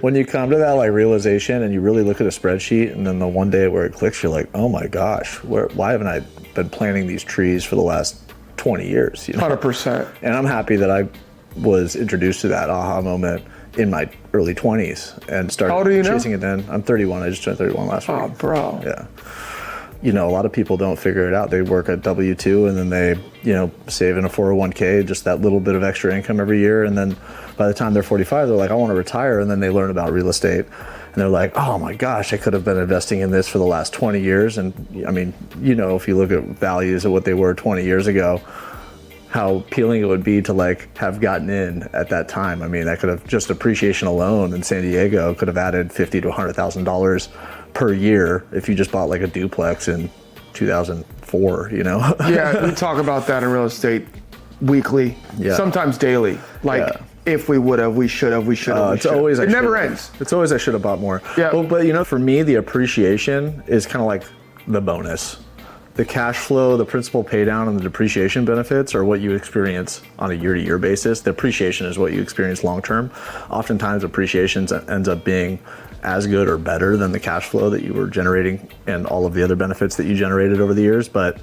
When you come to that like realization and you really look at a spreadsheet, and then the one day where it clicks, you're like, oh my gosh, why haven't I been planting these trees for the last 20 years? 100%. And I'm happy that I was introduced to that aha moment in my early 20s and started chasing it then. I'm 31. I just turned 31 last week. Oh, bro. Yeah. A lot of people don't figure it out. They work at W-2 and then they, save in a 401k, just that little bit of extra income every year. And then by the time they're 45, they're like, I want to retire. And then they learn about real estate. And they're like, oh my gosh, I could have been investing in this for the last 20 years. And I mean, if you look at values of what they were 20 years ago, how appealing it would be to like have gotten in at that time. I mean, that could have just appreciation alone in San Diego could have added $50,000 to $100,000 per year if you just bought like a duplex in 2004, Yeah, we talk about that in real estate weekly, sometimes daily. Like if we would have, we should have, it's always it never ends. It's always I should have bought more. Yeah. Well, but for me, the appreciation is kind of like the bonus. The cash flow, the principal pay down, and the depreciation benefits are what you experience on a year-to-year basis. The appreciation is what you experience long-term. Oftentimes, appreciation ends up being as good or better than the cash flow that you were generating and all of the other benefits that you generated over the years. But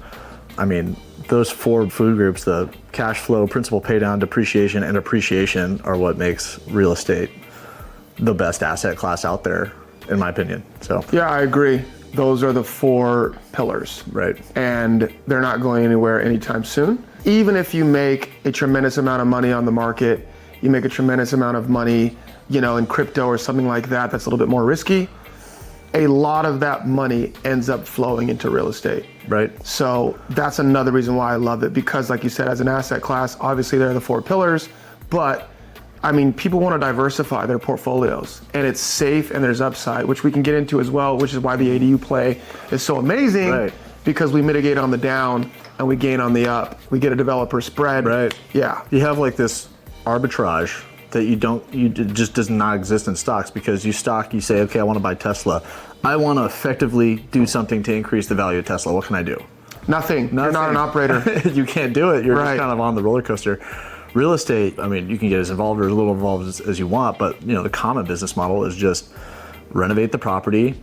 I mean, those four food groups, the cash flow, principal pay down, depreciation, and appreciation are what makes real estate the best asset class out there, in my opinion. So yeah, I agree. Those are the four pillars. Right. And they're not going anywhere anytime soon. Even if you make a tremendous amount of money on the market, you make a tremendous amount of money, in crypto or something like that, that's a little bit more risky. A lot of that money ends up flowing into real estate. Right. So that's another reason why I love it, because like you said, as an asset class, obviously there are the four pillars, but I mean, people want to diversify their portfolios, and it's safe and there's upside, which we can get into as well, which is why the ADU play is so amazing, right, because we mitigate on the down and we gain on the up. We get a developer spread. Right. Yeah. You have like this arbitrage that it just does not exist in stocks, because you say, okay, I want to buy Tesla. I want to effectively do something to increase the value of Tesla. What can I do? Nothing. You're not an operator. You can't do it. You're right. just kind of on the roller coaster. Real estate, I mean, you can get as involved or as little involved as you want, but the common business model is just renovate the property,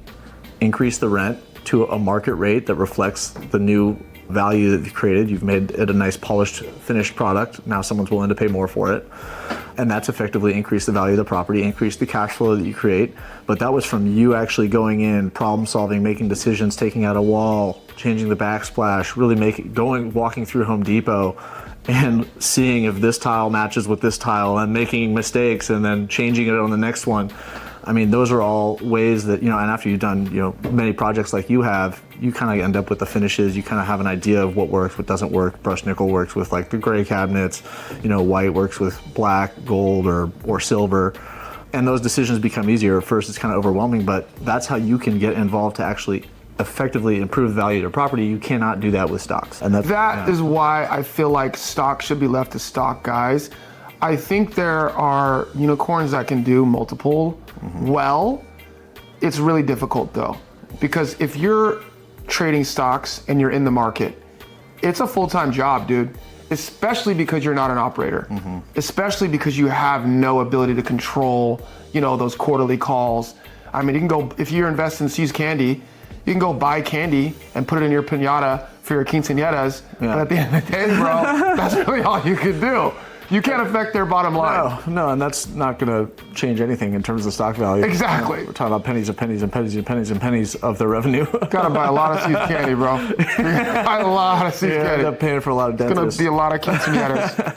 increase the rent to a market rate that reflects the new value that you've created. You've made it a nice polished, finished product. Now someone's willing to pay more for it. And that's effectively increase the value of the property, increase the cash flow that you create. But that was from you actually going in, problem solving, making decisions, taking out a wall, changing the backsplash, really walking through Home Depot and seeing if this tile matches with this tile and making mistakes and then changing it on the next one. I mean, those are all ways that, and after you've done, many projects like you have, you kind of end up with the finishes. You kind of have an idea of what works, what doesn't work. Brushed nickel works with like the gray cabinets, white works with black, gold, or silver. And those decisions become easier. At first, it's kind of overwhelming, but that's how you can get involved to actually effectively improve the value of your property. You cannot do that with stocks. And that is why I feel like stock should be left to stock guys. I think there are unicorns that can do multiple well. It's really difficult though, because if you're trading stocks and you're in the market, it's a full-time job, dude. Especially because you're not an operator. Especially because you have no ability to control, those quarterly calls. I mean, you can go, if you're investing in See's Candy, you can go buy candy and put it in your piñata for your quinceañeras. Yeah. But at the end of the day, bro, that's really all you can do. You can't affect their bottom line. No, and that's not going to change anything in terms of stock value. Exactly. We're talking about pennies and pennies and pennies and pennies and pennies of their revenue. Gotta buy a lot of See's Candy, bro. Buy a lot of See's Candy. End up paying for a lot of dentists. It's gonna be a lot of quinceañeras.